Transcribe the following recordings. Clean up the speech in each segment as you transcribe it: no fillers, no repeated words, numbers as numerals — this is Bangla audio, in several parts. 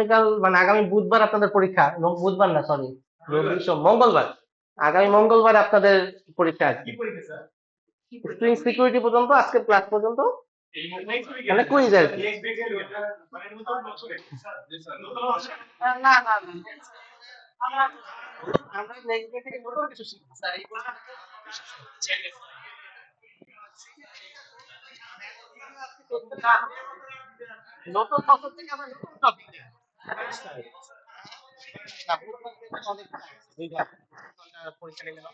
আগামীকাল মানে আগামী বুধবার আপনাদের পরীক্ষা, বুধবার না সরি, মঙ্গলবার, আগামী মঙ্গলবার আপনাদের পরীক্ষা আছে। স্প্রিং সিকিউরিটি পর্যন্ত আজকের ক্লাস পর্যন্ত মানে কুইজ আর কি। না না না, আমরা আমরা নেক্সট ডে থেকে নতুন কিছু শিখবো স্যার, এইগুলো না, নতুন বছর থেকে আমরা নতুন টপিক অনেক দুই ঘন্টা পরীক্ষা নেবেন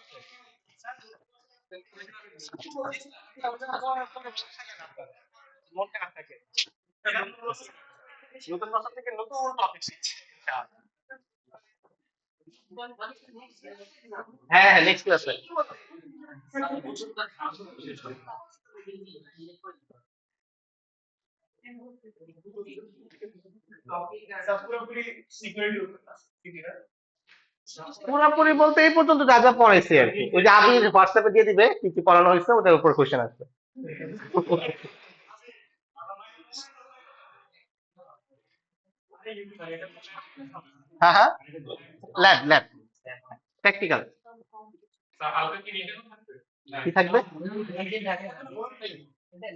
মন খারাপ থাকে, নতুন বছর থেকে নতুন টপিক শিখছি। হ্যাঁ হ্যাঁ, নেক্সট ক্লাসে। পুরোপুরি বলতে এই পর্যন্ত যা যা পড়াইছে আর কি, ওই যে আবির হোয়াটসঅ্যাপে দিয়ে দিবে কি কি পড়ানো হয়েছে, ওটার উপর কোশ্চেন আসবে। হ্যাঁ হ্যাঁ, ল্যাব ল্যাব প্র্যাকটিক্যাল কি থাকবে,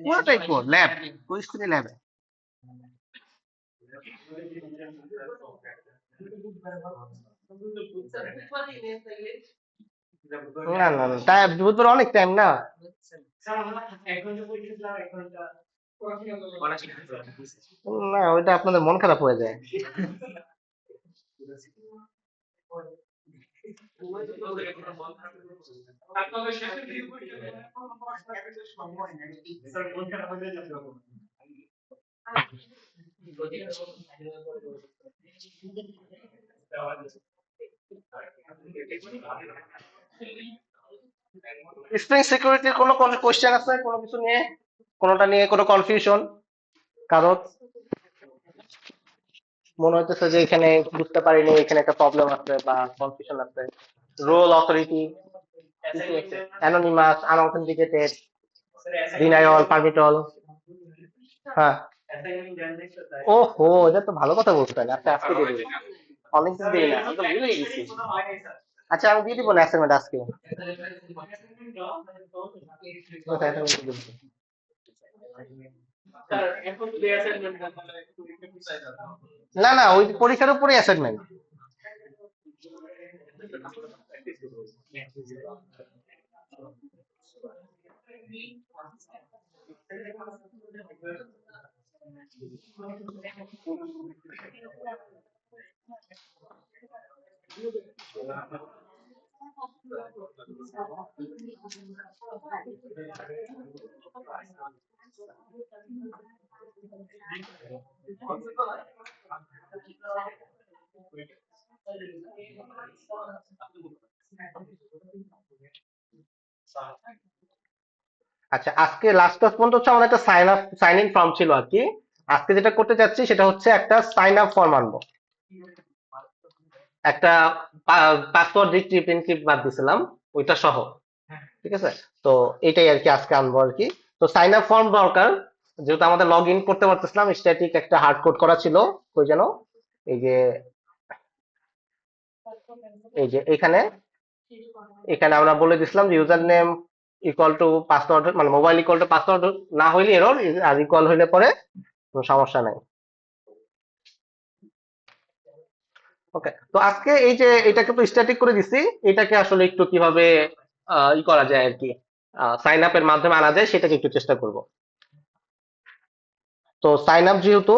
পুরোটাই কোর ল্যাব, কোই স্কুলে ল্যাবে। না না না, তাই বুধবার অনেক টাইম না। না, ওইটা আপনাদের মন খারাপ হয়ে যায়। স্প্রিং সিকিউরিটির কোনো কোনো কোশ্চেন আছে কোনো কিছু নিয়ে, কোনোটা নিয়ে কোনো কনফিউশন কারণ মনে হইতেছে যে এখানে বুঝতে পারিনি, এখানে একটা প্রবলেম আছে বা কনফিউশন আছে? Role, authority, anonymous, unauthenticated, denial, permittal. হ্যাঁ, ওহো, এটা তো ভালো কথা বলছেন। আচ্ছা, আজকে দিয়ে দিবো, অনেকদিন দিই না, আমি তো ভুলেই গেছি। আচ্ছা, আমি দিয়ে দিব না অ্যাসাইনমেন্ট আজকে। ওটা assignment দিয়ে দিবো। না না, ওই পরীক্ষার উপরে অ্যাসাইনমেন্ট। আচ্ছা, আজকে লাস্ট ক্লাস পর্যন্ত হচ্ছে আমাদের একটা সাইন ইন ফর্ম ছিল আর কি। আজকে যেটা করতে চাচ্ছি সেটা হচ্ছে একটা সাইন আপ ফর্ম আনবো, একটা পাসওয়ার্ড রিট্রিভ এনক্রিপ্ট বাদ দিছিলাম ওইটা সহ, ঠিক আছে? তো এটাই আর কি আজকে আনবো আর কি। তো সাইন আপ ফর্ম দরকার, যেহেতু আমাদের লগ ইন করতে পারতেছিলাম, স্ট্যাটিক একটা হার্ড কোড করা ছিল। কই যেন, এই যে, এই যে এখানে, এখানে আমরা বলে দিছিলাম যে user name equal to password, মানে মোবাইল ইকুয়াল টু পাসওয়ার্ড না হইলে এরর, আর ইকুয়াল হইলে পরে কোনো সমস্যা নাই। ওকে, তো আজকে এই যে এটাকে তো স্ট্যাটিক করে দিছি, এটাকে আসলে একটু কিভাবে ই করা যায় আর কি, সাইন আপের মাধ্যমে আনা যায় সেটাকে একটু চেষ্টা করব। তো সাইন আপ যেহেতু,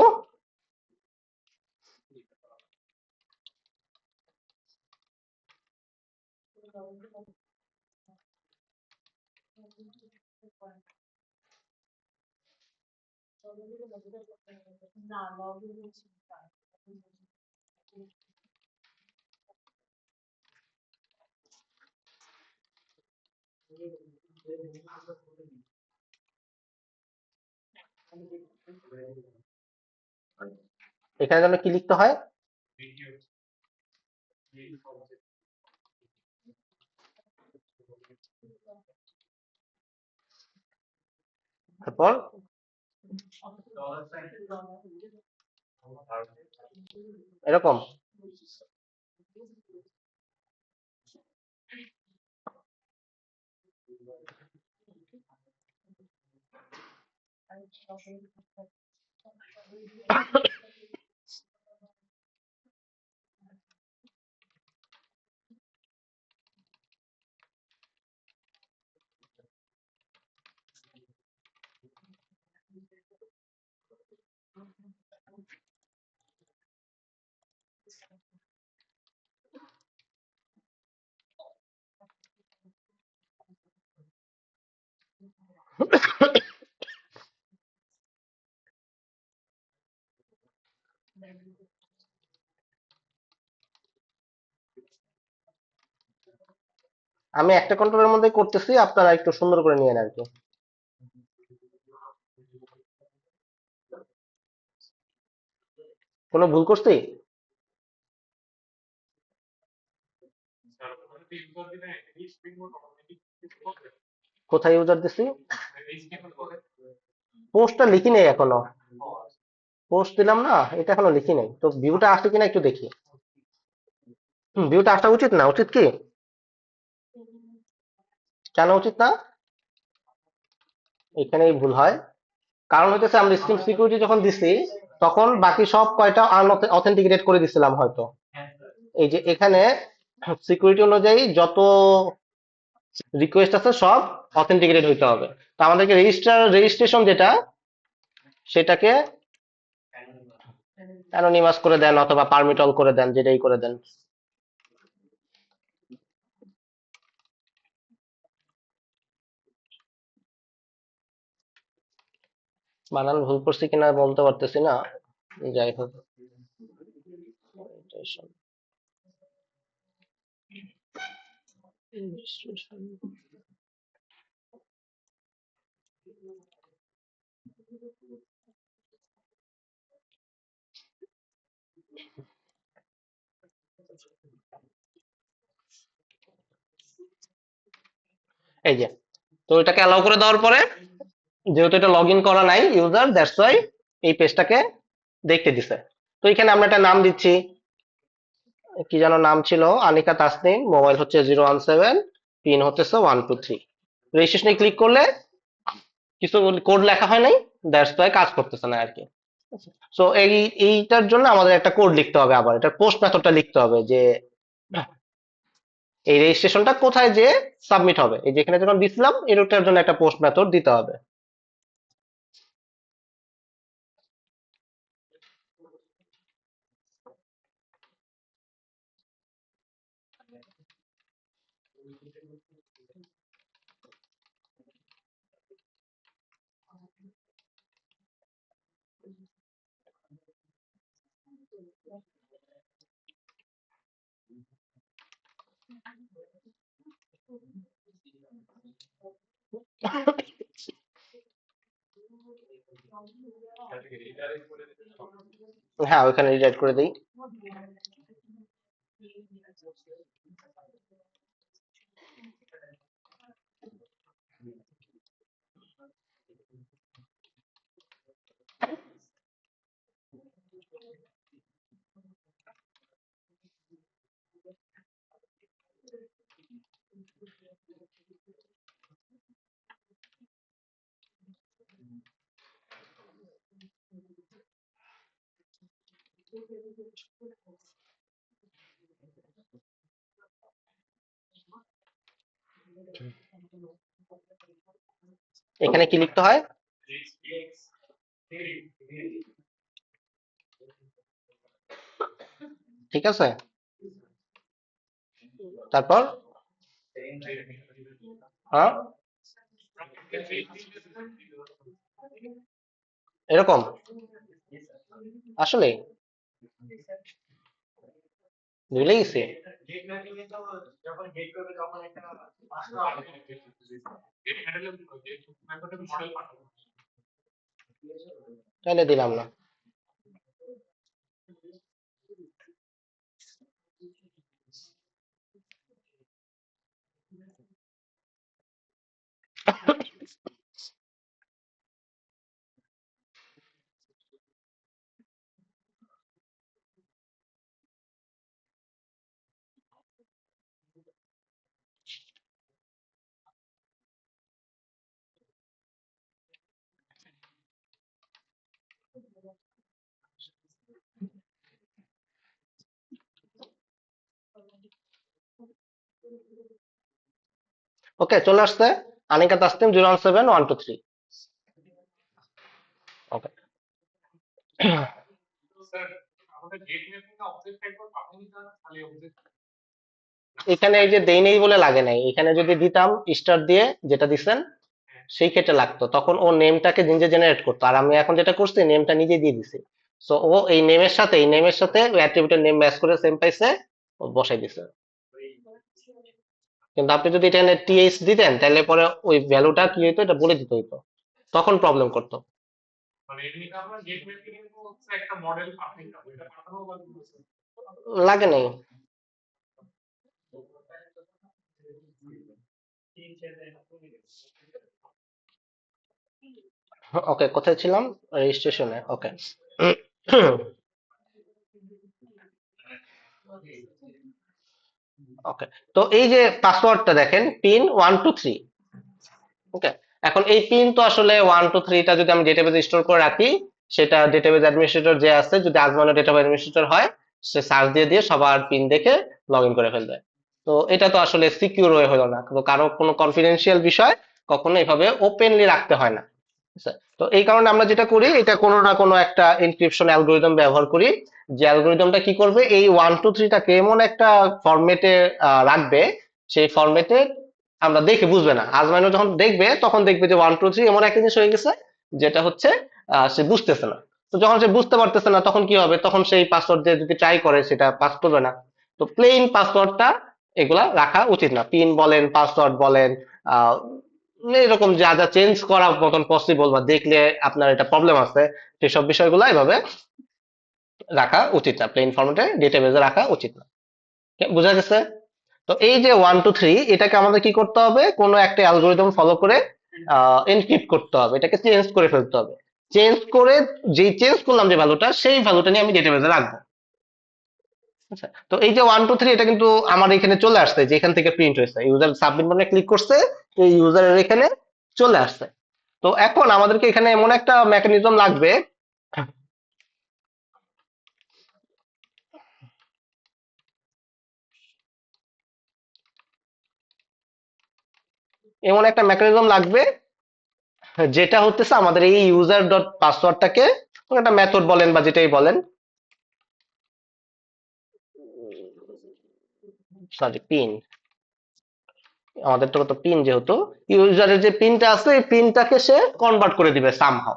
এখানে যেন কি লিখতে হয়, তারপর এরকম। আমি একটা কন্ট্রোলের মধ্যে করতেছি, আপনারা একটু সুন্দর করে নিয়েন আর কি। কোনো ভুল করছি? কোথায় ইউজার দিছি? পোস্টটা লিখি নেই এখনো। পোস্ট দিলাম না, এটা এখনো লিখি নাই তো, ভিউটা আসছে কিনা একটু দেখি। ভিউটা আসা উচিত না, উচিত কি? কেন উচিত না? এখানেই ভুল হয়। কারণ হইতেছে আমরা স্ট্রিম সিকিউরিটি যখন দিছি, তখন বাকি সব কয়টা অথেন্টিকেটেড করে দিছিলাম হয়তো। এই যে এখানে সিকিউরিটি অনুযায়ী যত রিকোয়েস্ট আছে সব অথেন্টিকেটেড হইতে হবে। তো আমাদেরকে রেজিস্ট্রেশন যেটা, সেটাকে অ্যানোনিমাস করে দেন অথবা পারমিটল করে দেন, যেটাই করে দেন। বানান ভুল করছি কিনা বলতে পারতেছি না, যাই হোক। এই যে, তো এটাকে অ্যালাউ করে দেওয়ার পরে, যেহেতু এটা লগ ইন করা নাই ইউজার, দ্যাটস ওয়াই এই পেজটাকে দেখতে দিছে। তো এখানে আমরা একটা নাম দিচ্ছি, কি যেন নাম ছিল, আনিকা তাসনিম, মোবাইল হচ্ছে 017, পিন হচ্ছে 123। রেজিস্ট্রেশনে ক্লিক করলে কিছু কোড লেখা হয় নাই, দ্যাটস ওয়াই কাজ করতেছে না আর কি। সো এইটার জন্য আমাদের একটা কোড লিখতে হবে, আবার এটা পোস্ট মেথডটা লিখতে হবে যে এই রেজিস্ট্রেশনটা কোথায় যে সাবমিট হবে, এই যেখানে যখন দিছিলাম এটার জন্য একটা পোস্ট মেথড দিতে হবে। হ্যাঁ, ওইখানে রিডাইরেক্ট করে দিই। এখানে কি লিখতে হয়? ঠিক আছে, তারপর হ্যাঁ, এরকম আসলে ভুলে গেছি। তাহলে দিলাম না। ওকে, চলে আসছে। আনিকা তাসনিম 017 123। ওকে। এখানে এই যে দেই নেই বলে লাগে নাই, এখানে যদি দিতাম স্টার দিয়ে যেটা দিছেন সেই ক্ষেত্রে লাগতো, তখন ও নেমটাকে নিজে জেনারেট করতো, আর আমি এখন যেটা করছি নেমটা নিজে দিয়ে দিছি। সো ও এই নেমের সাথে ওই অ্যাট্রিবিউটের নেম ম্যাচ করে সেম পাইছে, ও বসাই দিছে। কিন্তু আপনি যদি এটা টিএইচ দিতেন তাহলে পরে ওই ভ্যালুটা কি হইতো এটা বলে দিতে হইতো, তখন প্রবলেম করতো। লাগে নাই। ওকে, কোথায় ছিলাম? রেজিস্ট্রেশনে। ওকে। ওকে, তো এই যে পাসওয়ার্ডটা দেখেন, পিন 123। ওকে, এখন এই পিন তো আসলে 123টা যদি আমি ডেটাবেজে স্টোর করে রাখি, সেটা ডেটাবেজ অ্যাডমিনিস্ট্রেটর যে আছে, যদি আজমানো ডেটাবেজ অ্যাডমিনিস্ট্রেটর হয়, সে সার্চ দিয়ে দিয়ে সবার পিন দেখে লগ ইন করে ফেলবে। তো এটা তো আসলে সিকিউর ওয়ে হলো না, তো কারো কোনো কনফিডেন্সিয়াল বিষয় কখনো এভাবে ওপেনলি রাখতে হয় না। আচ্ছা, তো এই কারণে আমরা যেটা করি, এটা কোনো না কোনো একটা এনক্রিপশন অ্যালগোরিদম ব্যবহার করি, যে অ্যালগোরিদমটা কি করবে, এই 123টাকে এমন একটা ফরম্যাটে রাখবে, সেই ফরম্যাটে আমরা দেখে বুঝবে না, আজমাইনও যখন দেখবে তখন দেখবে যে 123 এমন একটা জিনিস হয়ে গেছে যেটা হচ্ছে সে বুঝতেছে না। তো যখন সে বুঝতে পারতেছে না তখন কি হবে, তখন সেই পাসওয়ার্ড দিয়ে যদি ট্রাই করে সেটা পাস করবে না। তো প্লেন পাসওয়ার্ডটা এগুলা রাখা উচিত না, পিন বলেন পাসওয়ার্ড বলেন, আহ এরকম যা যা চেঞ্জ করার মতন পসিবল বা দেখলে আপনার এটা প্রবলেম আছে, সেসব বিষয়গুলো এভাবে রাখা উচিত না, প্লেন ফরম্যাটে ডেটাবেজে রাখা উচিত না। বুঝা গেছে? তো এই যে 123 এটাকে আমাদের কি করতে হবে, কোনো একটা অ্যালগোরিদম ফলো করে এনক্রিপ্ট করতে হবে, এটাকে চেঞ্জ করে ফেলতে হবে। চেঞ্জ করে, যেই চেঞ্জ করলাম যে ভ্যালুটা, সেই ভ্যালুটা নিয়ে আমি ডেটাবেজে রাখবো। আচ্ছা, তো এই যে 123 এটা কিন্তু আমার এখানে চলে আসছে, যে এখান থেকে প্রিন্ট হয়েছে, ইউজার সাবমিট বাটনে ক্লিক করছে, এই ইউজারের এখানে চলে আসছে। তো এখন আমাদেরকে এখানে এমন একটা মেকানিজম লাগবে, এমন একটা মেকানিজম লাগবে যেটা হতেছে আমাদের এই ইউজার ডট পাসওয়ার্ডটাকে, একটা মেথড বলেন বা যেটাই বলেন, সরি পিন, আমাদের তো পিন, যেহেতু ইউজারের যে পিনটা আছে এই পিনটাকে সে কনভার্ট করে দিবে সামহাও,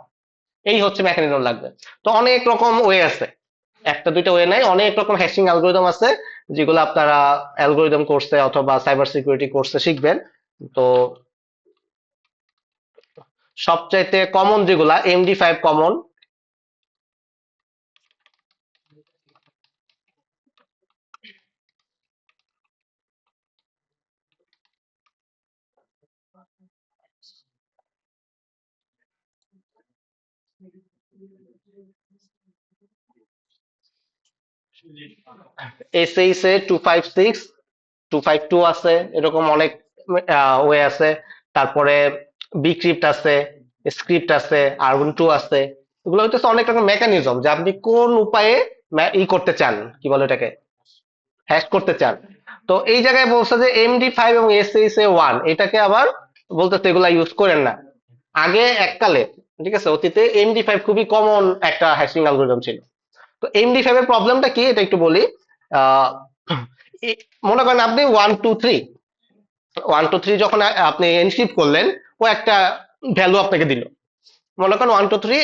এই হচ্ছে মেকানিজম লাগবে। তো অনেক রকম ওয়ে আছে, একটা দুইটা ওয়ে নাই, অনেক রকম হ্যাশিং অ্যালগোরিদম আছে, যেগুলো আপনারা অ্যালগোরিদম কোর্সে অথবা সাইবার সিকিউরিটি কোর্সে শিখবেন। তো সবচাইতে কমন যেগুলা, MD5 কমন। SAIS এ 256 252 আছে, এরকম অনেক ওয়ে আছে। তারপরে বিক্রিপ্ট আছে, স্ক্রিপ্ট আছে, আর্গুন 2 আছে। এগুলো হচ্ছে অনেক রকম মেকানিজম, যে আপনি কোন উপায়ে করতে চান, কি বলে এটাকে, হ্যাক করতে চান। তো এই জায়গায় বলছে যে MD5 এবং SAIS-1 এটাকে আবার বলতেছে এগুলা ইউজ করেন না। আগে এককালে, ঠিক আছে, অতীতে MD5 খুবই কমন একটা হ্যাশিং অ্যালগোরিদম ছিল। তো MD5 এর প্রবলেমটা কি এটা একটু বলি। আহ, মনে করেন আপনি 123 যখন আপনি এনক্রিপ্ট করলেন, ও একটা ভ্যালু আপনাকে দিল, মনে করেন 123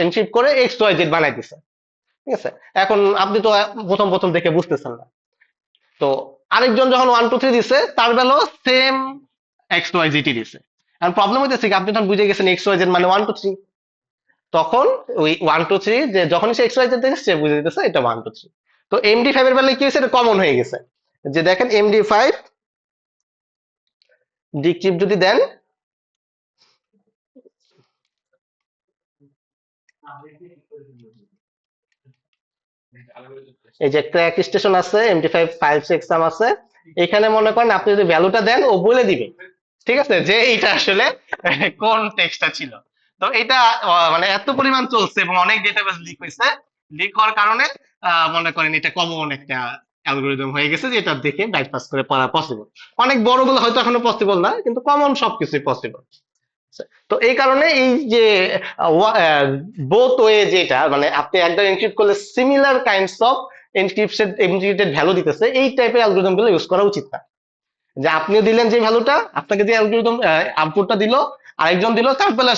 এনক্রিপ্ট করে XYZ বানাই দিছে, ঠিক আছে। এখন আপনি তো প্রথম প্রথম দেখে বুঝতেছেন না, তো আরেকজন যখন 123 দিছে তার বেলাও সেম XYZ দিছে। আর প্রবলেম হইতেছে কি, আপনি তখন বুঝে গেছেন XYZ মানে 123, তখন ওই 123 যে যখন সে XYZ দিচ্ছে সে বুঝে দিতেছে এটা 123। তো MD5 এর বেলায় কি হয়েছে, এটা কমন হয়ে গেছে, যে দেখেন MD5 ডিক্রিপ্ট যদি দেন, এই যে ক্র্যাক স্টেশন আছে, MD5 ফাইল চেকসাম আছে, এখানে মনে করেন আপনি যদি ভ্যালুটা দেন ও বলে দিবে, ঠিক আছে, যে এটা আসলে কোন টেক্সটটা ছিল। তো এটা মানে এত পরিমাণ চলছে এবং অনেক ডেটাবেস লিক হয়েছে, লিক হওয়ার কারণে মনে করেন এটা কমন একটা অ্যালগোরিদম হয়ে গেছে, যেটা দেখে বাইপাস করে পড়া পসিবল। অনেক বড়গুলো হয়তো এখনো পসিবল না, কিন্তু কমন সবকিছুই পসিবল। তো এই কারণে এই যে বোথ ওয়ে, যেটা মানে আপনি একবার এনক্রিপ্ট করলে similar kinds of encrypted value দিতেছে, এই টাইপের অ্যালগোরিদম গুলো ইউজ করা উচিত না। যে আপনিও দিলেন যে ভ্যালুটা, আপনাকে যে অ্যালগোরিদম আউটপুটটা দিল, আরেকজন দিল, তারপরে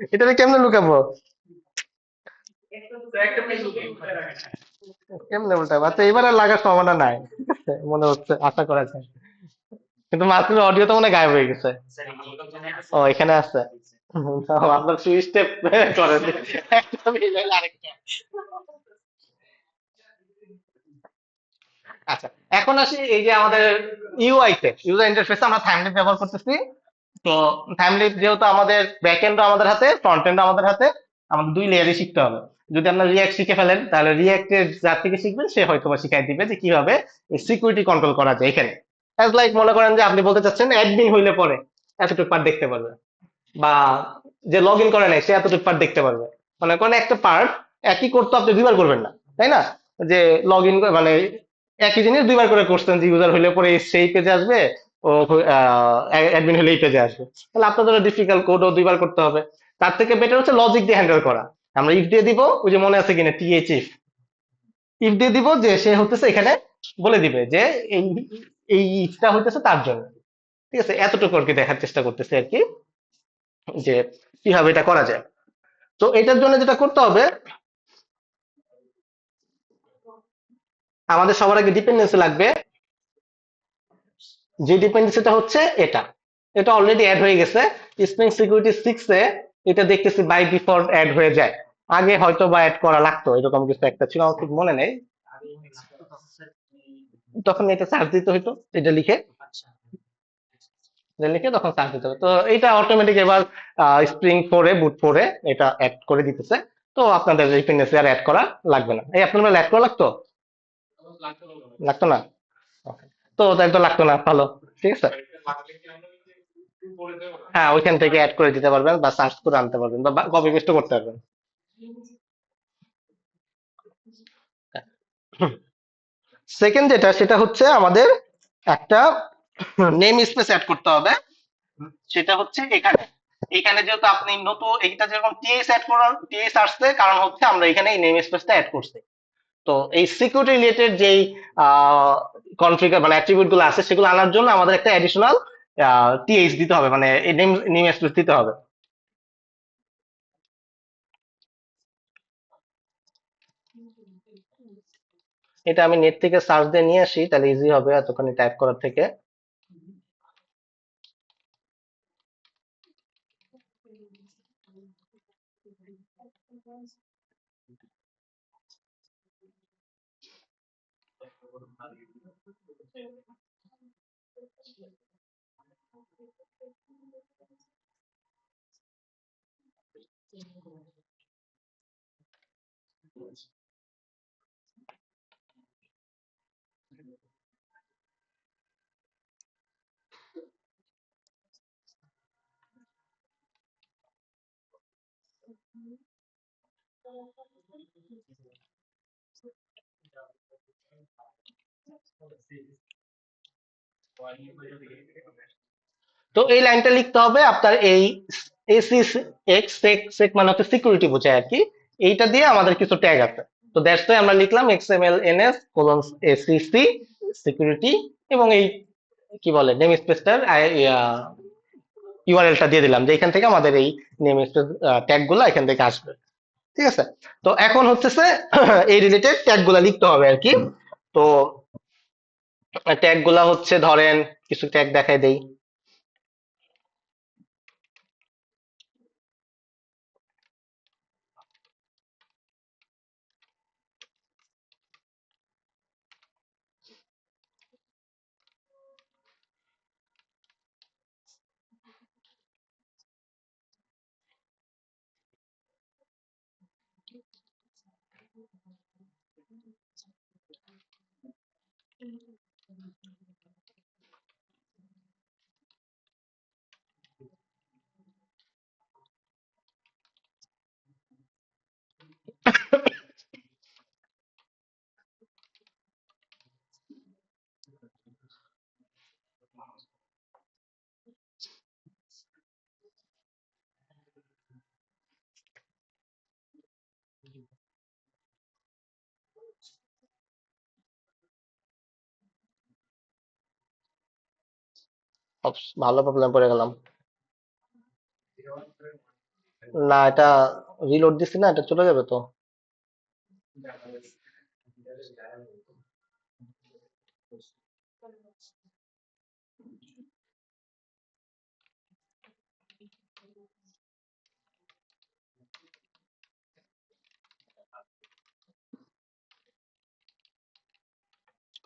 এটা আমি কেমনে লুকাবো? কেমনে উল্টাবো? আচ্ছা এবার আর লাগার সম্ভাবনা নাই মনে হচ্ছে, আশা করা যায়। কিন্তু মাত্র অডিও তো মনে হয় গায়েব হয়ে গেছে। ও এখানে আছে। আপনার সুইচ স্টেপ করেন, একটা মিল হইলে আরেকটা। আচ্ছা, এখন আসি এই যে আমাদের ইউআই তে, ইউজার ইন্টারফেসে আমরা থাইমলেট ব্যবহার করতেছি। তো থাইমলেট যেহেতু আমাদের ব্যাক এন্ডও আমাদের হাতে, ফ্রন্ট এন্ডও আমাদের হাতে, আমাদের দুই লেয়ারই শিখতে হবে। যদি আপনার রিয়াক্ট শিখে ফেলেন তাহলে রিয়াক্টের যার থেকে শিখবেন সে হয়তো বা শিখাই দিবে যে কিভাবে সিকিউরিটি কন্ট্রোল করা যায় এখানে। অ্যাজ লাইক মনে করেন যে আপনি বলতে চাচ্ছেন অ্যাডমিন হইলে পরে এতটুকু পার্ট দেখতে পারবে, বা যে লগ ইন করে নাই সে এতটুকু পার্ট দেখতে পারবে। মনে করেন একটা পার্ট একই করতে আপনি দুইবার করবেন না, তাই না? যে লগ ইন মানে একই জিনিস দুইবার করে করছেন, যে ইউজার হলে পরে সেই পেজে আসবে, ও অ্যাডমিন হলে এই পেজে আসবে, তাহলে আপনার জন্য ডিফিকাল্ট, কোডও দুইবার করতে হবে। তার থেকে বেটার হচ্ছে লজিক দিয়ে হ্যান্ডেল করা। আমরা ইফ দিয়ে দিব, ওই যে মনে আছে কিনা টিএইচ ইফ, ইফ দিয়ে দিব যে সে হতেছে এখানে বলে দিবে যে এই এই ইফটা হইতেছে তার জন্য। ঠিক আছে, এতটুকু আর কি দেখার চেষ্টা করতেছি আর কি, যে কিভাবে এটা করা যায়। তো এটার জন্য যেটা করতে হবে, আমাদের সবার আগে ডিপেন্ডেন্সি লাগবে। যে ডিপেন্ডেন্সিটা হচ্ছে এটা, এটা অলরেডি অ্যাড হয়ে গেছে স্প্রিং সিকিউরিটি 6 এ। এটা দেখতেছি বাই ডিফল্ট অ্যাড হয়ে যায়। আগে হয়তো বা অ্যাড করা লাগতো, এরকম কিছু একটা ছিল, আমার ঠিক মনে নেই। তখন এটা সার্চ দিতে হইতো, এটা লিখে, এটা লিখে তখন সার্চ দিতে হবে। তো এটা অটোমেটিক এবার স্প্রিং 4 এ, বুট 4 এ এটা অ্যাড করে দিতেছে। তো আপনাদের ডিপেন্ডেন্সি আর অ্যাড করা লাগবে না। এই আপনার অ্যাড করা লাগতো? লাগতো না? Okay. তো তাই তো লাগতো না, ভালো। ঠিক আছে, হ্যাঁ ওইখান থেকে অ্যাড করে দিতে পারবেন, বা সার্চ করে আনতে পারবেন, বা কপি পেস্ট করতে পারবেন। সেকেন্ড যেটা, সেটা হচ্ছে আমাদের একটা নেম স্পেস অ্যাড করতে হবে। সেটা হচ্ছে এখানে, এখানে যেহেতু আপনি নতুন এইটা যেরকম টিএস অ্যাড করার, টিএস আসছে কারণ হচ্ছে আমরা এখানে এই নেম স্পেসটা অ্যাড করছি। তো এই সিকিউরিটি রিলেটেড যেই কনফিগার মানে অ্যাট্রিবিউট গুলো আছে সেগুলো আনার জন্য আমাদের একটা অ্যাডিশনাল টিএইচ দিতে হবে, মানে এই নেম নেম স্পেস দিতে হবে। এটা আমি নেট থেকে সার্চ দিয়ে নিয়ে আসি, তাহলে ইজি হবে এতখানি টাইপ করার থেকে। তো এই লাইনটা লিখতে হবে আপনার এই এসি এক্স সেক, সেক মানে হচ্ছে সিকিউরিটি বোঝায় আর কি। এইটা দিয়ে আমাদের কিছু ট্যাগ আছে। তো দ্যাটস ওয়াই আমরা লিখলাম XML NS colon ACC security, এবং এই কি বলে নেম স্পেসটার ইউআরএলটা দিয়ে দিলাম, যে এখান থেকে আমাদের এই নেম স্পেস ট্যাগ গুলো এখান থেকে আসবে। ঠিক আছে, তো এখন হচ্ছে এই রিলেটেড ট্যাগ গুলা লিখতে হবে আর কি। তো ট্যাগ গুলা হচ্ছে ধরেন, কিছু ট্যাগ দেখাই দেই। ভালো প্রবলেম পড়ে গেলাম। না, এটা রিলোড দিছি না, এটা চলে যাবে তো।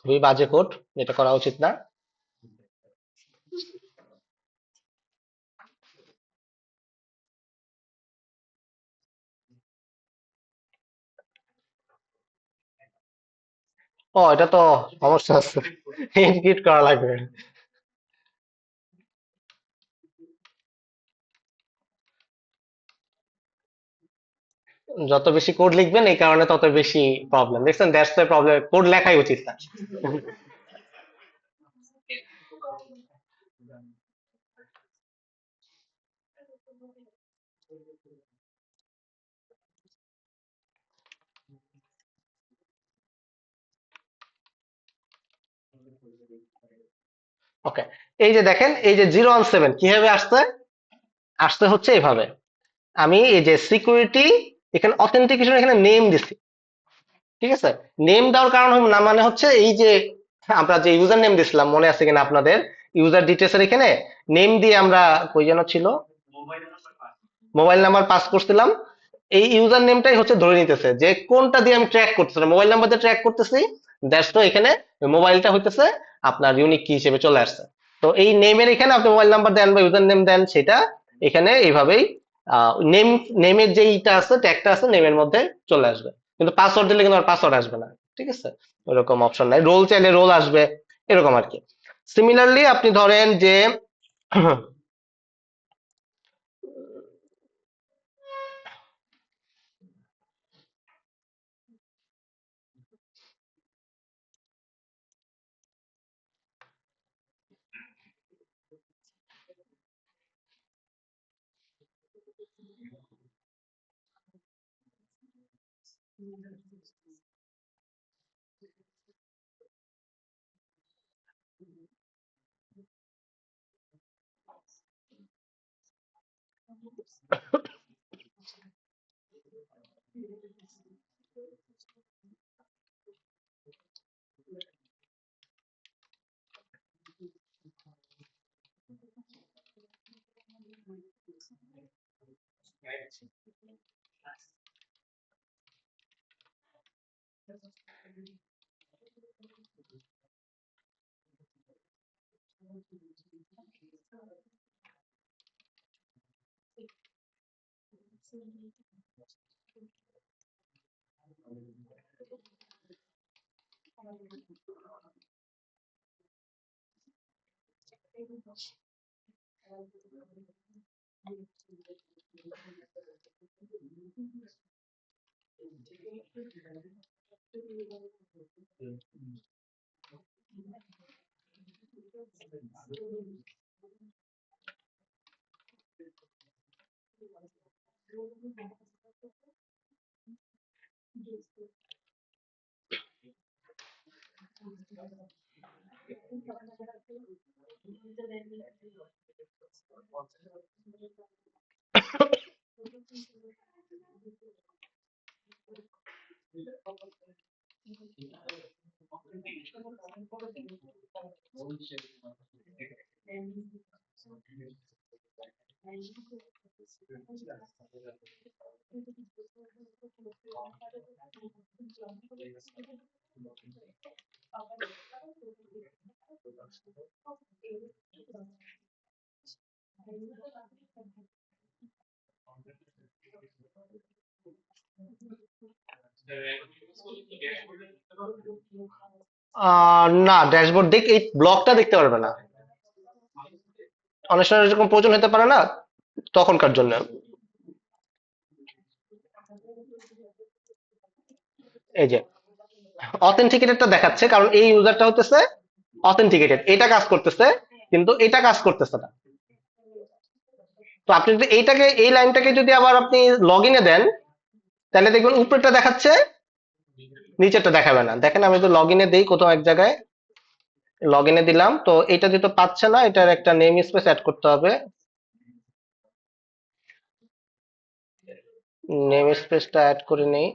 খুবই বাজে কোড, এটা করা উচিত না। ও, এটা তো সমস্যা আছে, এনক্রিপ্ট করা লাগবে। যত বেশি কোড লিখবেন এই কারণে তত বেশি প্রবলেম, দেখছেন, দ্যাটস দ্য প্রবলেম, কোড লেখাই উচিত না। ওকে, এই যে দেখেন, এই যে 017 কিভাবে আসছে, আসতে হচ্ছে এভাবে। আমি এই যে সিকিউরিটি, এখানে অথেন্টিকেশন, এখানে নেম দিছি, ঠিক আছে। নেম দেওয়ার কারণ না মানে হচ্ছে এই যে আমরা যে ইউজার নেম দিছিলাম, মনে আছে কিনা আপনাদের, ইউজার ডিটেলস এর এখানে নেম দিয়ে আমরা, কই যেন ছিল, মোবাইল নাম্বার পাস করছিলাম। এই ইউজার নেমটাই হচ্ছে ধরে নিতেছে যে কোনটা দিয়ে আমি ট্র্যাক করতেছি, মোবাইল নাম্বার দিয়ে ট্র্যাক করতেছি, দ্যাটস তো এখানে মোবাইলটা হইতেছে আপনার ইউনিক কি হিসেবে চলে আসছে। তো এই নেমের এখানে আপনি মোবাইল নাম্বার দেন বা ইউজার নেম দেন, সেটা এখানে এইভাবেই নেম, নেমের যেইটা আছে, ট্যাগটা আছে নেমের মধ্যে চলে আসবে। কিন্তু পাসওয়ার্ড দিলে কিন্তু আর পাসওয়ার্ড আসবে না, ঠিক আছে। ওরকম অপশন নাই, রোল চাইলে রোল আসবে, এরকম আর কি। সিমিলারলি আপনি ধরেন যে না, ড্যাশবোর্ড দেখ, এই ব্লকটা দেখতে পারবে না, অনেক সময় এরকম প্রয়োজন হতে পারে না, তখনকার জন্য। এই যে অথেন্টিকেটেডটা দেখাচ্ছে, কারণ এই ইউজারটা হতেছে অথেন্টিকেটেড, এটা কাজ করতেছে, কিন্তু এটা কাজ করতেছে না। তো আপনি যদি এইটাকে, এই লাইনটাকে যদি আবার আপনি লগ ইনে দেন, তাহলে দেখবেন উপরেরটা দেখাচ্ছে, নিচেরটা দেখাবে না। দেখেন আমি যদি লগ ইনে দিই কোথাও এক জায়গায়, লগ ইনে দিলাম, তো এটা যেহেতু পাচ্ছে না, এটার একটা নেম স্পেস অ্যাড করতে হবে। নেম স্পেসটা অ্যাড করে নেই।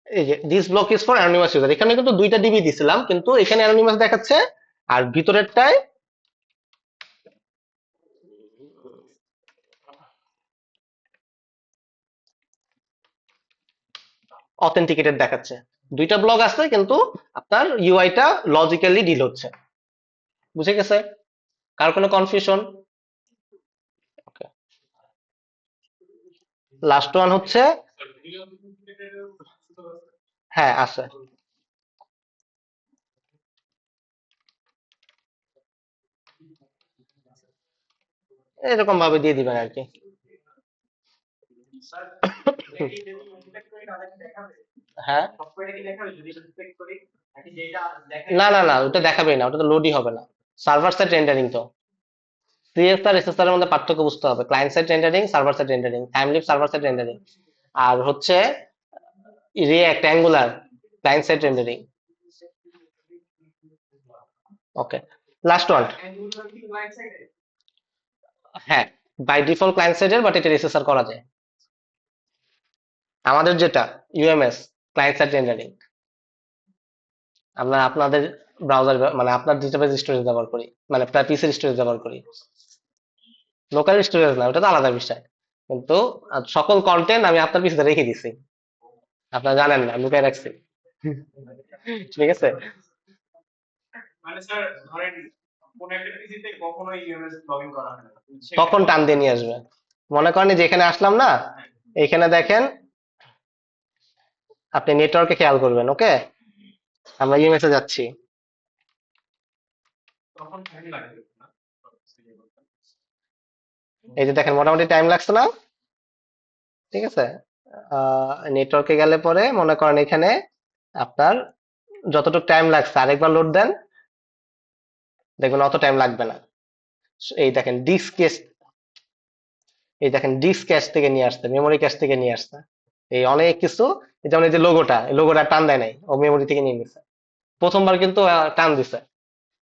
এই যে this block is for anonymous user, এখানে কিন্তু দুইটা ডিবি দিছিলাম, কিন্তু এখানে অ্যানোনিমাস দেখাচ্ছে, আর ভিতরেরটায় অথেন্টিকেটেড দেখাচ্ছে। দুইটা ব্লক আছে কিন্তু আপনার ইউআইটা লজিক্যালি ডিল হচ্ছে। বুঝে গেছে? কার কোনো কনফিউশন? ওকে, লাস্ট ওয়ান হচ্ছে, হ্যাঁ আছে, এরকম ভাবে দিয়ে দিবেন আর কি। হ্যাঁ, না না না, ওটা দেখাবেই না, ওটা তো লোডই হবে না। সার্ভার সাইড রেন্ডারিং তো, সিএসআর এসএসআর এর মধ্যে পার্থক্য বুঝতে হবে। Client side rendering, server side rendering, টাইমলিপ সার্ভার সাইড রেন্ডারিং, আর হচ্ছে React Angular client side rendering. Okay, last one. হ্যাঁ, বাই ডিফল্ট ক্লায়েন্ট সাইডের, বাট এটা এসএসআর করা যায়। আমাদের যেটা ইউএমএস, ক্লায়েন্ট সাইড রেন্ডারিং, আমরা আপনাদের ব্রাউজার মানে আপনার ডিভাইস স্টোরেজ ব্যবহার করি, মানে আপনার পিসির স্টোরেজ ব্যবহার করি। লোকাল স্টোরেজ না, ওটা তো আলাদা বিষয়। কিন্তু সকল কন্টেন্ট আমি আপনার পিসিতে রেখে দিছি, আপনারা জানেন না, লুকায় রাখছি। ঠিক আছে। তখন টান দিয়ে নিয়ে আসবে। মনে করেন যে এখানে আসলাম না, এখানে দেখেন, আপনি নেটওয়ার্কে খেয়াল করবেন। ওকে, আমরা ইউএমএস এ যাচ্ছি। এই যে দেখেন মোটামুটি টাইম লাগছে না? ঠিক আছে। নেটওয়ার্কে গেলে পরে মনে করেন এখানে আপনার যতটুকু টাইম লাগছে আরেকবার লোড দেন, দেখবেন অত টাইম লাগবে না। এই দেখেন ডিস্ক ক্যাশ, এই দেখেন ডিস্ক ক্যাশ থেকে নিয়ে আসছে, মেমোরি ক্যাশ থেকে নিয়ে আসছে, এই অনেক কিছু। যেমন এই যে লোগোটা, এই লোগোটা টান দেয় নাই, ও মেমোরি থেকে নিয়ে নিছে। প্রথমবার কিন্তু টান দিছে,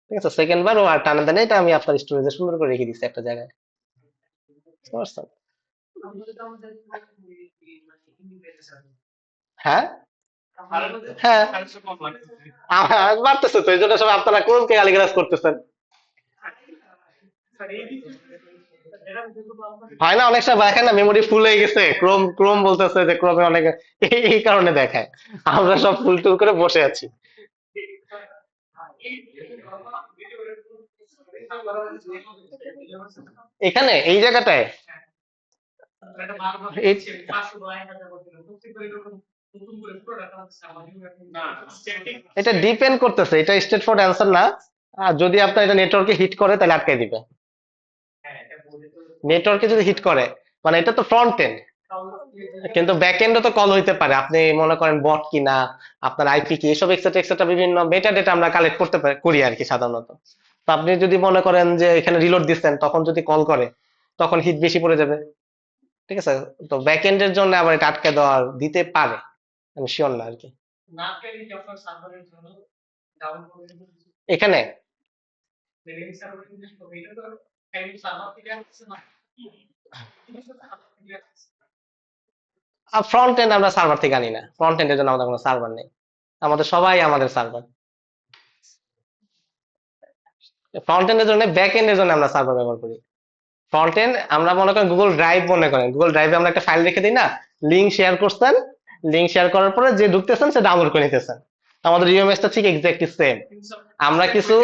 ঠিক আছে, সেকেন্ড বার ও আর টান দেয় নাই, এটা আমি আপনার স্টোরেজে সুন্দর করে রেখে দিচ্ছি একটা জায়গায়। বুঝতে পারছেন? হ্যাঁ হ্যাঁ, বাড়তেছে তো, এই জন্য সব আপনারা ক্রোমকে গালিগালাজ করতেছেন। হয় না, অনেক সময় দেখেন না মেমোরি ফুল হয়ে গেছে, ক্রোম ক্রোম বলতেছে যে ক্রোমে অনেক, এই কারণে দেখায়। আমরা সব ফুল টুল করে বসে আছি। এখানে এই জায়গাটায় এই- এটা ডিপেন্ড করতেছে, এটা স্ট্রেট ফরওয়ার্ড অ্যান্সার না। আর যদি আপনার এটা নেটওয়ার্কে হিট করে তাহলে আটকাই দিবে। নেটওয়ার্কে যদি হিট করে, মানে এটা তো ফ্রন্ট এন্ড, কিন্তু ব্যাক এন্ডে তো কল হইতে পারে। আপনি মনে করেন বট কিনা, আপনার আইপি কি, এসব এক্সেট্রা এক্সেট্রা বিভিন্ন মেটা ডেটা আমরা কালেক্ট করতে পারি, করি আর কি সাধারণত। তো আপনি যদি মনে করেন যে এখানে রিলোড দিচ্ছেন, তখন যদি কল করে, তখন হিট বেশি পড়ে যাবে। ঠিক আছে। তো ব্যাক এন্ডের জন্য আবার এটা আটকে দেওয়া দিতে পারে, আমি শিওর না আর কি। এখানে ফ্রন্ট এন্ড আমরা সার্ভার থেকে আনি না, ফ্রন্ট এন্ডের জন্য আমাদের কোনো সার্ভার নেই, আমাদের সবাই আমাদের সার্ভার। ফ্রন্ট এন্ডের জন্য, ব্যাক এন্ডের জন্য আমরা সার্ভার ব্যবহার করি। ফ্রন্ট এন্ড আমরা মনে করেন গুগল ড্রাইভ, মনে করেন গুগল ড্রাইভে আমরা একটা ফাইল রেখে দিই না, লিঙ্ক শেয়ার করছেন, লিঙ্ক শেয়ার করার পরে যে ঢুকতেছেন সে ডাউনলোড করে নিতেছেন। আমাদের ইউএমএস টা ঠিক এক্স্যাক্টলি সেম। আমরা কিছু,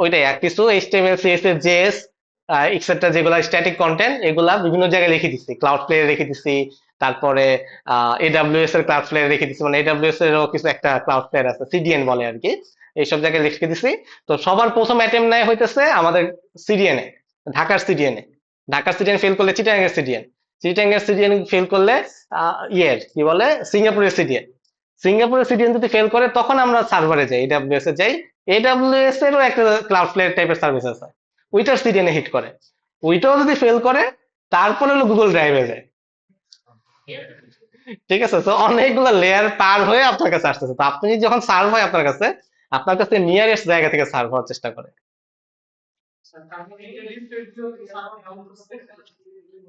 ওইটাই, আর কিছু এইচটিএমএল সিএসএস জেএস এক্সেট্রা যেগুলো স্ট্যাটিক কন্টেন্ট, এগুলা বিভিন্ন জায়গায় রেখে দিচ্ছি, ক্লাউড প্লে রেখে দিচ্ছি, তারপরে এডাব্লিউএস এর ক্লাউড প্লেয়ার রেখে দিচ্ছি, মানে এডাব্লিউএস এরও কিছু একটা ক্লাউড প্লেয়ার আছে, সিডিএন বলে আর কি, এইসব জায়গায় রেখে দিচ্ছি। তো সবার প্রথম অ্যাটেম্প নেয় হইতেছে আমাদের সিডিএন এ, ঢাকার সিডিএন এ। ঢাকার সিডিএন ফেল করলে চিটাগাং এর সিডিএন, চিটাং এর সিডিএন ফেল করলে ইয়ের কি বলে সিঙ্গাপুরের সিডিএন, সিঙ্গাপুরের সিডিএন যদি ফেল করে তখন আমরা সার্ভারে যাই, এডব্লিউএস এ যাই। এডব্লিউএস এরও একটা ক্লাউডফ্লেয়ার টাইপের সার্ভিস আছে, ওইটার সিডিএন হিট করে, ওইটাও যদি ফেল করে তারপরে হলো গুগল ড্রাইভে যায়। ঠিক আছে, তো অনেকগুলো লেয়ার পার হয়ে আপনার কাছে আসতেছে, তো আপনি যখন সার্ভ হয় আপনার কাছে নিয়ারেস্ট জায়গা থেকে সার্ভ হওয়ার চেষ্টা করে।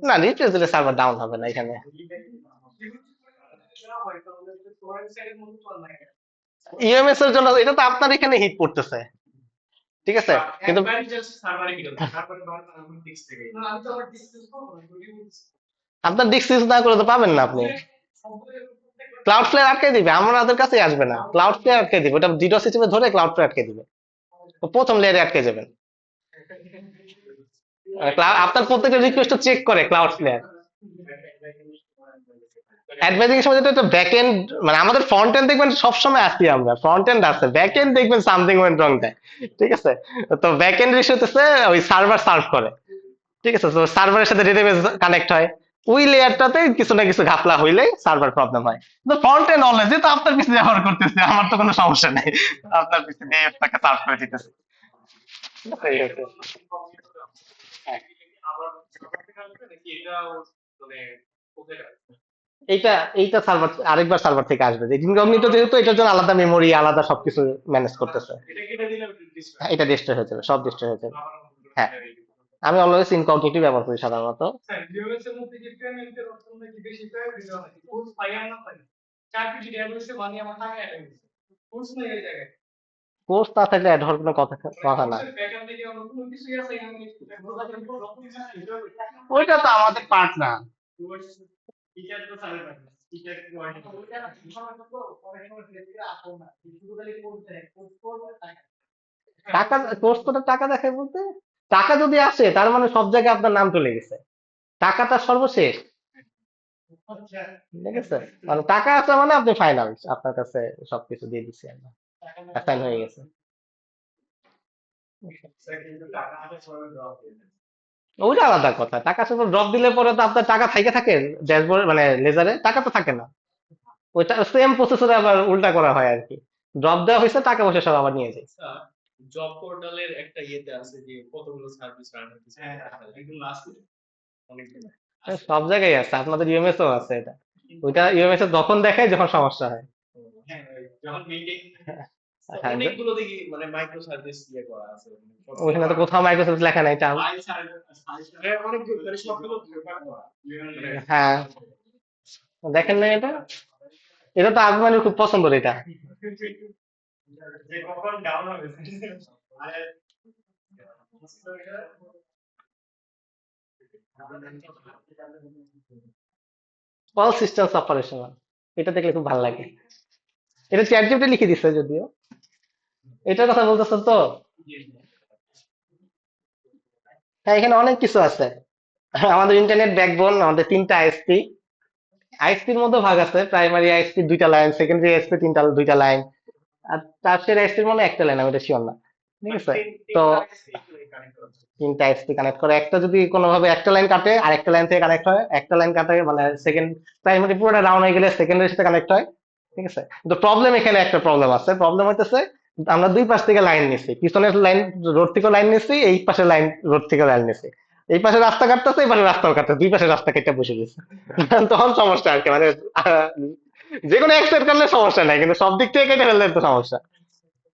না, রিপ্লেস দিলে সার্ভার ডাউন হবে না এখানে। ইএমএস এর জন্য এটা তো আপনার এখানে হিট পড়তেছে, ঠিক আছে, কিন্তু আপনার ডিস্ক ইউজ না করে তো পাবেন না আপনি। ক্লাউডফ্লেয়ার আটকে দিবে, আমাদের কাছে আসবে না, ক্লাউডফ্লেয়ার আটকে দিবে, ওটা ডিডোস হিসেবে ধরে ক্লাউডফ্লেয়ার আটকে দিবে, তো প্রথম লেয়ারে আটকে যাবেন। আপনার প্রত্যেকটা রিকোয়েস্ট চেক করে ক্লাউডফ্লেয়ার। অ্যাডভাইজিং সময় যেটা ব্যাক এন্ড, মানে আমাদের ফ্রন্ট এন্ড দেখবেন সবসময় আসি আমরা, ফ্রন্ট এন্ড আছে, ব্যাক এন্ড দেখবেন সামথিং ওয়েন্ট রং দেয়, ঠিক আছে। তো ব্যাক এন্ড ইস্যু হতেছে ওই সার্ভার সার্ভ করে, ঠিক আছে, তো সার্ভারের সাথে ডেটাবেস কানেক্ট হয়, ওই লেয়ারটাতে কিছু না কিছু ঘাপলা হইলে সার্ভার প্রবলেম হয়। তো ফ্রন্ট এন্ড অলওয়েজ তো আপনার পিছনে ব্যবহার করতেছে, আমার তো কোনো সমস্যা নেই, আপনার পিছনে অ্যাপটাকে সার্ভ করে দিতেছে। এই হচ্ছে। এইটা এইটা সার্ভার আরেকবার সার্ভার থেকে আসবে, যে ইনকগনিটো যেহেতু এটার জন্য আলাদা মেমোরি আলাদা সবকিছু ম্যানেজ করতেছে। হ্যাঁ, এটা ডিস্ট্রয় হয়ে যাবে, সব ডিস্ট্রয় হয়ে যাবে। হ্যাঁ, আমি অলওয়েজ ইনকগনিটো ব্যবহার করি সাধারণত। কোর্স না থাকলে অ্যাড হওয়ার কোনো কথা কথা না। ওইটা তো আমাদের পার্ট না। টাকা, কোর্স করে টাকা দেখায় বলতে, টাকা যদি আসে তার মানে সব জায়গায় আপনার নাম চলে গেছে, টাকাটা সর্বশেষ, ঠিক আছে, মানে টাকা আছে মানে আপনি ফাইনাল, আপনার কাছে সবকিছু দিয়ে দিচ্ছি আমরা, অ্যাসাইন হয়ে গেছে। ওইটা আলাদা কথা, টাকা শুধু ড্রপ দিলে পরে তো আপনার টাকা থাকে থাকে ড্যাশবোর্ড মানে লেজারে টাকা তো থাকে না, ওইটা সেম প্রসেসরে আবার উল্টা করা হয় আর কি, ড্রপ দেওয়া হয়েছে টাকা পয়সা সব আবার নিয়ে যায়। সব জায়গায় আছে, আপনাদের ইউএমএস ও আছে এটা, ওইটা ইউএমএস এ যখন দেখায় যখন সমস্যা হয়। হ্যাঁ, ওইখানে তো কোথাও মাইক্রোসফট লেখা নাই টার্ম। হ্যাঁ, দেখেন না এটা, এটা তো আজমানের খুব পছন্দের এটা। অল সিস্টেমস অপারেশনাল, এটা দেখলে খুব ভালো লাগে। এটা চ্যাট জিপিটি লিখে দিচ্ছে যদিও, এটার কথা বলতেছেন তো। হ্যাঁ, এখানে অনেক কিছু আছে। আমাদের ইন্টারনেট ব্যাকবোন, আমাদের তিনটা আইএসপি, আইএসপির মধ্যে ভাগ আছে, প্রাইমারি আইএসপি দুইটা লাইন, সেকেন্ডারি আইএসপি দুইটা লাইন, আর টার্সিয়ারি আইএসপির মনে একটা লাইন, আমি এটা শিওর না, ঠিক আছে। তো তিনটা আইএসপি কানেক্ট করে, একটা যদি কোনোভাবে একটা লাইন কাটে আর একটা লাইন থেকে কানেক্ট হয়, একটা লাইন কাটে মানে সেকেন্ড প্রাইমারি পুরোটা ডাউন হয়ে গেলে সেকেন্ডারির সাথে কানেক্ট হয়, ঠিক আছে। কিন্তু প্রবলেম এখানে একটা প্রবলেম আছে, প্রবলেম হইতেছে আমরা দুই পাশ থেকে লাইন নিচ্ছি, পিছনের লাইন রোড থেকে লাইন নিচ্ছি, এই পাশের লাইন রোড থেকে লাইন নিচ্ছি, এই পাশে রাস্তা কাটতেছে, এই পাশে রাস্তাও কাটতেছে, দুই পাশে রাস্তা কেটে বসে গেছে। তখন সমস্যা আর কি, মানে যে কোনো এক সাইড কাটলে সমস্যা নাই, কিন্তু সব দিক থেকে কেটে ফেললে তো সমস্যা,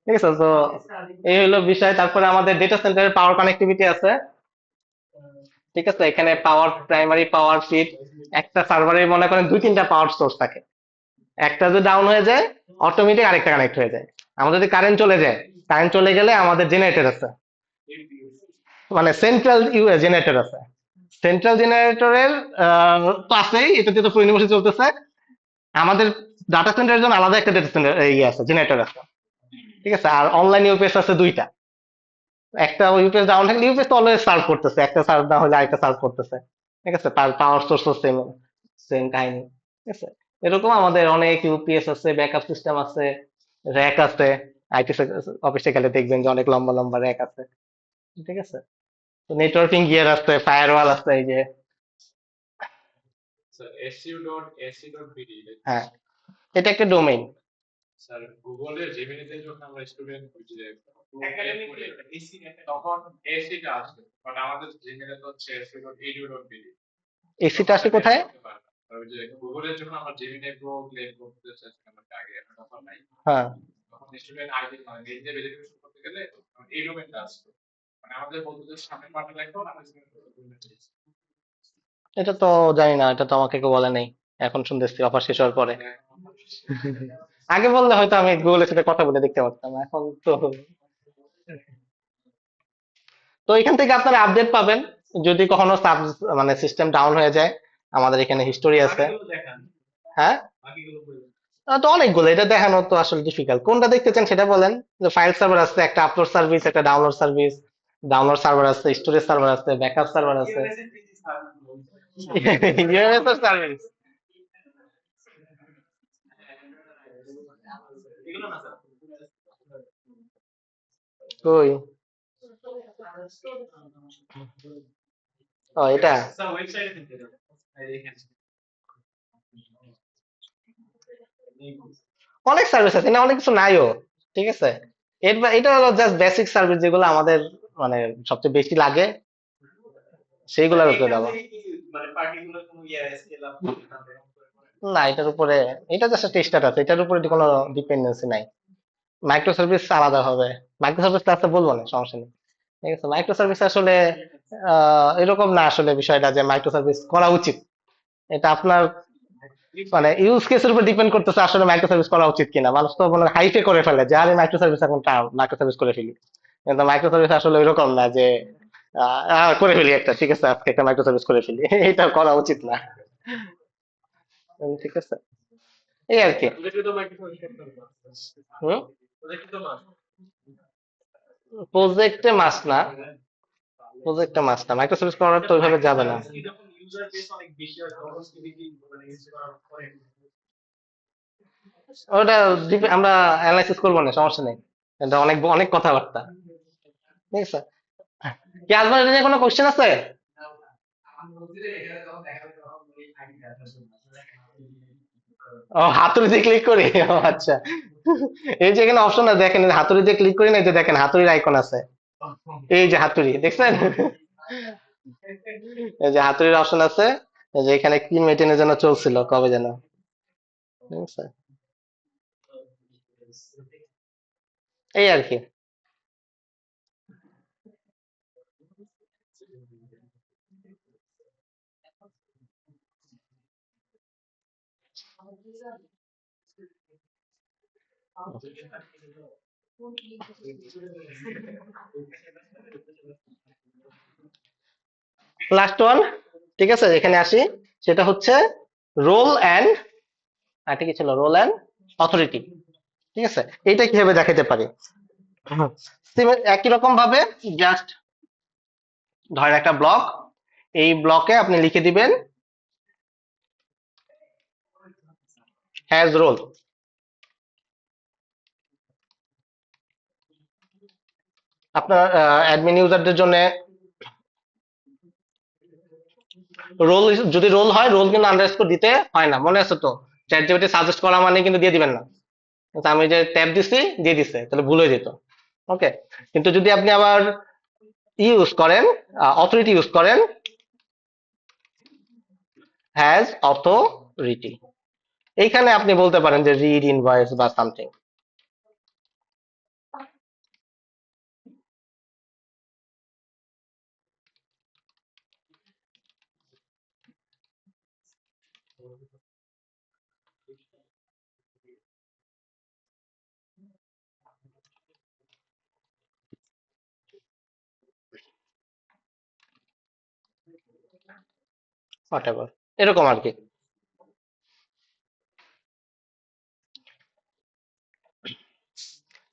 ঠিক আছে। তো এই হলো বিষয়। তারপরে আমাদের ডেটা সেন্টারের পাওয়ার কানেক্টিভিটি আছে, ঠিক আছে, এখানে পাওয়ার প্রাইমারি পাওয়ার ফিড, একটা সার্ভারে মনে করেন দুই তিনটা পাওয়ার সোর্স থাকে, একটা যদি ডাউন হয়ে যায় অটোমেটিক আরেকটা কানেক্ট হয়ে যায়। আমাদের যদি কারেন্ট চলে যায়, কারেন্ট চলে গেলে আমাদের জেনারেটর আছে, মানে সেন্ট্রাল জেনারেটর আছে, সেন্ট্রাল জেনারেটরের তো আছেই, এটা দিয়ে তো পুরো ইউনিভার্সিটি চলতেছে। আমাদের ডাটা সেন্টারের জন্য আলাদা একটা ডেটা সেন্টার ইয়ে আছে, জেনারেটর আছে, ঠিক আছে। আর অনলাইন ইউপিএস আছে দুইটা, একটা ইউপিএস ডাউন থাকলে ইউপিএস তো অলওয়েজ সার্ভ করতেছে, একটা সার্ভ না হলে আরেকটা সার্ভ করতেছে, ঠিক আছে, তার পাওয়ার সোর্স সেম, সেম কাহিনী, ঠিক আছে। এরকম আমাদের অনেক ইউপিএস আছে, ব্যাকআপ সিস্টেম আছে, র্যাক আছে, আইটি অফিসে গেলে দেখবেন যে অনেক লম্বা লম্বা র্যাক আছে, ঠিক আছে। তো নেটওয়ার্কিং গিয়ার আছে, ফায়ারওয়াল আছে, এই যে স্যার su.ac.bd হ্যাঁ, এটা একটা ডোমেইন। স্যার গুগলের জেমিনিতে যখন আমরা স্টুডেন্ট যে একাডেমিক তখন এসিটা আসে বাট আমাদের জিমেইলে তো হচ্ছে su.edu.bd এসিটা তখন আসে বের কোথায়? করতে পারবে আর ওই যে গুগলের যখন আমরা জেমিনি প্রো ক্লেম করতে চাচ্ছিলাম আগে এখন তখন নাই হ্যাঁ, তখন স্টুডেন্ট আইডি মানে নিজে ভেরিফিকেশন করতে গেলে এই ডোমেইনটা আসতো মানে আমাদের বন্ধুদের সামনে পাঠা লাগতো না আমরা এটা তো জানি না, এটা তো আমাকে কেউ বলে নাই, এখন শুনতেছি অফার শেষ হওয়ার পরে। আগে বললে হয়তো আমি গুগলের সাথে কথা বলে দেখতে পারতাম, এখন তো। তো এখান থেকে আপনারা আপডেট পাবেন যদি কখনো সাব মানে সিস্টেম ডাউন হয়ে যায়। আমাদের এখানে হিস্টোরি আছে। হ্যাঁ, তো অনেকগুলো, এটা দেখানো তো আসলে ডিফিকাল্ট। কোনটা দেখতে চান সেটা বলেন। যে ফাইল সার্ভার আছে, একটা আপলোড সার্ভিস, একটা ডাউনলোড সার্ভিস, ডাউনলোড সার্ভার আছে, স্টোরেজ সার্ভার আছে, ব্যাকআপ সার্ভার আছে। ইউএমএস সার্ভিস কই? ও, এটা অনেক সার্ভিস আছে না, অনেক কিছু নাইও। ঠিক আছে, এটা হলো জাস্ট বেসিক সার্ভিস যেগুলো আমাদের মানে সবচেয়ে বেশি লাগে, সেইগুলোর উপরে দেওয়া। না, এটার উপরে, এটা জাস্ট টেস্টার আছে, এটার উপরে কোনো ডিপেন্ডেন্সি নাই। মাইক্রো সার্ভিস আলাদা হবে। মাইক্রো সার্ভিস ক্লাসে বলবো না, সমস্যা নেই। ঠিক আছে, মাইক্রো সার্ভিস আসলে এরকম না আসলে বিষয়টা যে মাইক্রো সার্ভিস করা উচিত। এটা আপনার মানে ইউজ কেসের উপর ডিপেন্ড করতেছে আসলে মাইক্রো সার্ভিস করা উচিত কিনা। মানুষ তো মনে হাইফে করে ফেলে যে আরে মাইক্রো সার্ভিস এখন মাইক্রো সার্ভিস করে ফেলি, কিন্তু মাইক্রো সার্ভিস আসলে ওইরকম না যে করে ফেলি একটা, ঠিক আছে আজকে একটা মাইক্রো সার্ভিস করে ফেলি। এটা করা উচিত না। ঠিক আছে, এই আর কি। হুম, প্রজেক্টে মাস না, প্রজেক্টে মাস না, মাইক্রো সার্ভিস করার তো ওইভাবে যাবে না। ওটা আমরা অ্যানালাইসিস করবো না, সমস্যা নেই। এটা অনেক অনেক কথাবার্তা। ঠিক আছে, কি আসবার এটা নিয়ে কোনো কোশ্চেন আছে? ও, হাতুড়ি দিয়ে ক্লিক করি, ও আচ্ছা। এই যে এখানে অপশন আছে দেখেন, হাতুড়ি দিয়ে ক্লিক করি না, এই যে দেখেন হাতুড়ির আইকন আছে, এই যে হাতুড়ি দেখছেন? এই যে হাতুড়ির অপশন আছে, এই যে এখানে কি মেটেনের জন্য চলছিল কবে যেন। ঠিক আছে, এই আর কি। লাস্ট ওয়ান, ঠিক আছে, এখানে আসি। সেটা হচ্ছে রোল অ্যান্ড, এটা কি ছিল, রোল অ্যান্ড অথরিটি। ঠিক আছে, এইটা কিভাবে দেখাতে পারি? একই রকম ভাবে জাস্ট ধরেন একটা ব্লক, এই ব্লকে আপনি লিখে দিবেন হ্যাজ রোল। আপনার অ্যাডমিন ইউজারদের জন্য রোল, যদি রোল হয়, রোল কিন্তু আন্ডারস্কোর দিতে হয় না, মনে আছে তো? চ্যাট জিপিটি সাজেস্ট করা মানে কিন্তু দিয়ে দিবেন না। কিন্তু আমি যে ট্যাব দিছি, দিয়ে দিছে, তাহলে ভুল হয়ে যেত। ওকে, কিন্তু যদি আপনি আবার ইউজ করেন, অথরিটি ইউজ করেন, হ্যাজ অথরিটি, এইখানে আপনি বলতে পারেন যে রিড ইনভয়েস বা সামথিং। হোয়াট এভার, এরকম আর কি।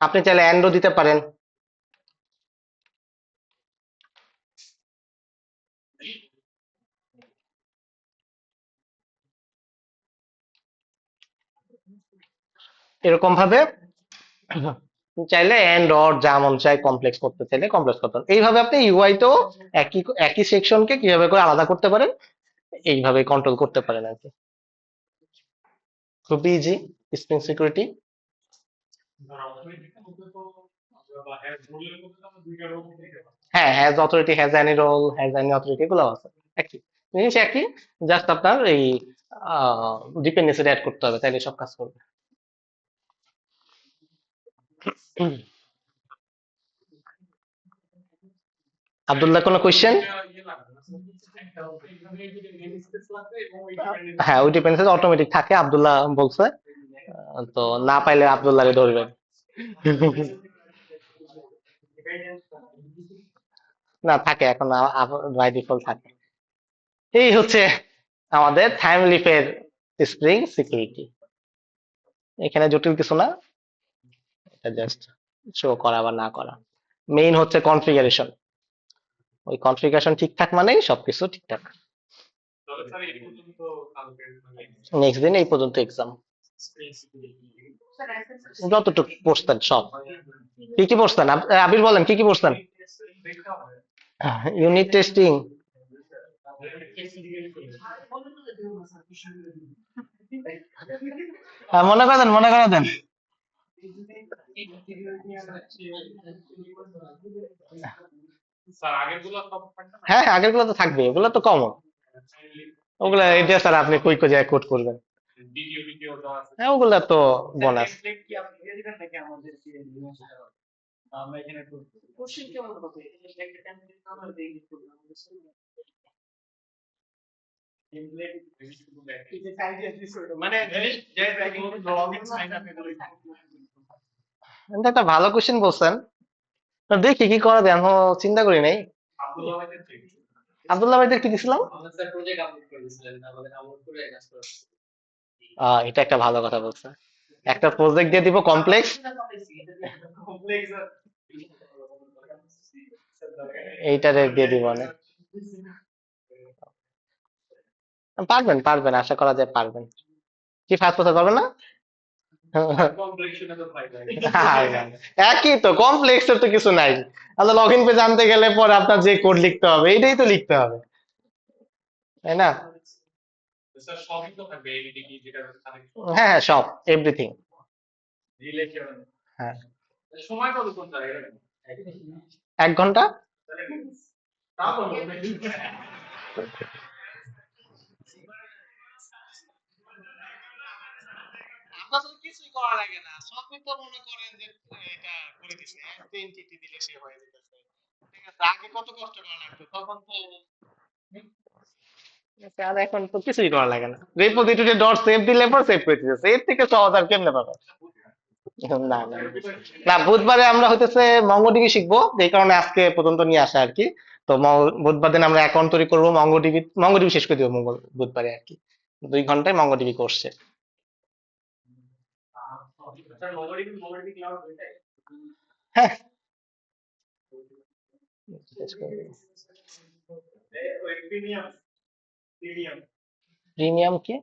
আপনি চাইলে অ্যান্ডও দিতে পারেন। এরকম ভাবে চাইলে এন্ড অর যা মন চাই কমপ্লেক্স করতে চাইলে কমপ্লেক্স করতে পারেন। এইভাবে আপনি ইউআই তেও একই একই সেকশনকে কিভাবে করে আলাদা করতে পারেন এইভাবে কন্ট্রোল করতে পারেন আর কি। খুবই ইজি স্প্রিং সিকিউরিটি। হ্যাঁ, has authority, has any role, has any authority, এগুলো আছে একই জিনিস, একই। জাস্ট আপনার এই ডিপেন্ডেন্সি অ্যাড করতে হবে, তাইলে সব কাজ করবে। আব্দুল্লাহ, কোনো কোয়েশ্চেন? হ্যাঁ, ওই ডিপেন্ডেন্সি অটোমেটিক থাকে, আব্দুল্লাহ বলছে। তো না পাইলে আব্দুল্লাহরে ধরবেন। না, থাকে এখন, বাই ডিফল্ট থাকে। এই হচ্ছে আমাদের থাইম লিফের স্প্রিং সিকিউরিটি। এখানে জটিল কিছু না, এটা জাস্ট শো করা বা না করা। মেইন হচ্ছে কনফিগারেশন, ওই কনফিগারেশন ঠিকঠাক মানেই সবকিছু ঠিকঠাক। নেক্সট দিন এই পর্যন্ত এক্সাম, যতটুকু পড়ছেন সব। কি কি পড়ছেন আবির, বলেন কি কি পড়ছেন? Unit testing. মনে করে দেন, মনে করে দেন। হ্যাঁ, হ্যাঁ, আগের গুলো তো থাকবে, ওগুলো তো কমন। ওগুলা এটা স্যার আপনি কই কই যায় কোড করবেন। হ্যাঁ, ওগুলা তো বোনাস। এটা একটা ভালো কোশ্চেন বলছেন। তো দেখি কি করা যায়, এখনো চিন্তা করি নাই। আব্দুল্লাহ ভাইদের কি দিছিলাম? এটা একটা ভালো কথা বলছে, একটা প্রজেক্ট দিয়ে দিব কমপ্লেক্স, এইটারে দিয়ে দিব মানে। পারবেন, পারবেন, আশা করা যায় পারবেন। কি ফার্স্ট কথা পারবেন না? একই তো, কমপ্লেক্সের তো কিছু নাই। আচ্ছা, লগ ইন পেজ আনতে গেলে পরে আপনার যে কোড লিখতে হবে, এইটাই তো লিখতে হবে, তাই না? হ্যাঁ, হ্যাঁ, সব, এভরিথিং। হ্যাঁ, 1 ঘন্টা। আপনার তো কিছুই করা লাগে না, সবই তো মনে করেন যে এটা করে দিছে, একটা এন্টিটি দিলে সে হয়ে যেতেছে। ঠিক আছে, আগে কত কষ্ট করা লাগতো, তখন তো ঠিক আছে, আর এখন তো কিছুই করা লাগে না, রেপোজিটরি ডট সেভ দিলে পর সেভ করে দিতেছে, এর থেকে সহজ আর কেমনে পাবে? না, না, না, বুধবারে আমরা হইতেছে মঙ্গোডিবি শিখবো, এই কারণে আজকে পর্যন্ত নিয়ে আসা আর কি। তো বুধবার দিন আমরা অ্যাকাউন্ট তৈরি করবো মঙ্গোডিবি, মঙ্গোডিবি শেষ করে দিব বুধবারে আর কি। 2 ঘন্টায় মঙ্গোডিবি কোর্সে। হ্যাঁ, শেষ করে দিব। প্রিমিয়াম কি?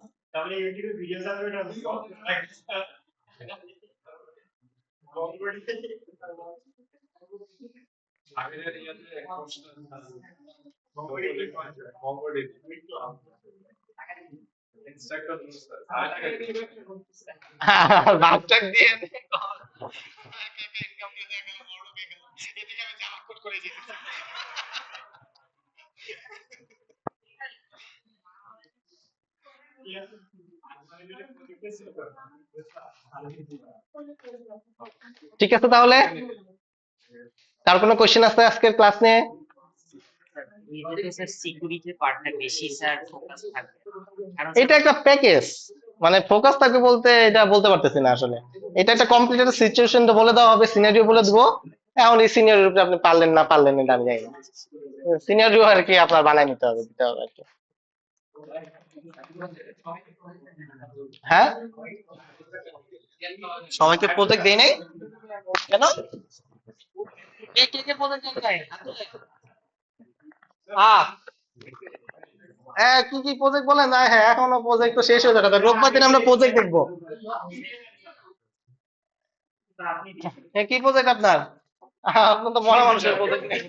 বাপটাক দিয়ে দে। একা একা income করে দেখা গেল বড় হয়ে গেল। এদিকে আমি জ্বালা কোট করে যেতেছি। ঠিক আছে তাহলে, তার কোনো কোশ্চেন আছে আজকের ক্লাস নিয়ে? এটাতে স্যার সিকিউরিটির পার্টটা বেশি স্যার ফোকাস থাকবে, কারণ এটা একটা প্যাকেজ, মানে ফোকাস থাকবে বলতে এটা বলতে পারতেছি না আসলে। এটা একটা কমপ্লিট একটা সিচুয়েশন বলে দেওয়া হবে, সিনারিও বলে দিব। এখন এই সিনারিওর উপরে আপনি পারলেন না পারলেন না, এটা আমি জানি না। সিনারিও আর কি আপনার বানায় নিতে হবে, দিতে হবে আর কি। হ্যাঁ, সবাইকে প্রজেক্ট দেই নাই কেন? কে কে কে প্রজেক্ট দেন নাই? হ্যাঁ, কি কি প্রজেক্ট বলেন? হ্যাঁ, এখনো প্রজেক্ট তো শেষ হয়ে যাবে, রোববার দিন আমরা প্রজেক্ট দেখবো। হ্যাঁ, কি প্রজেক্ট আপনার? আপনার তো মরা মানুষের প্রজেক্ট নেই।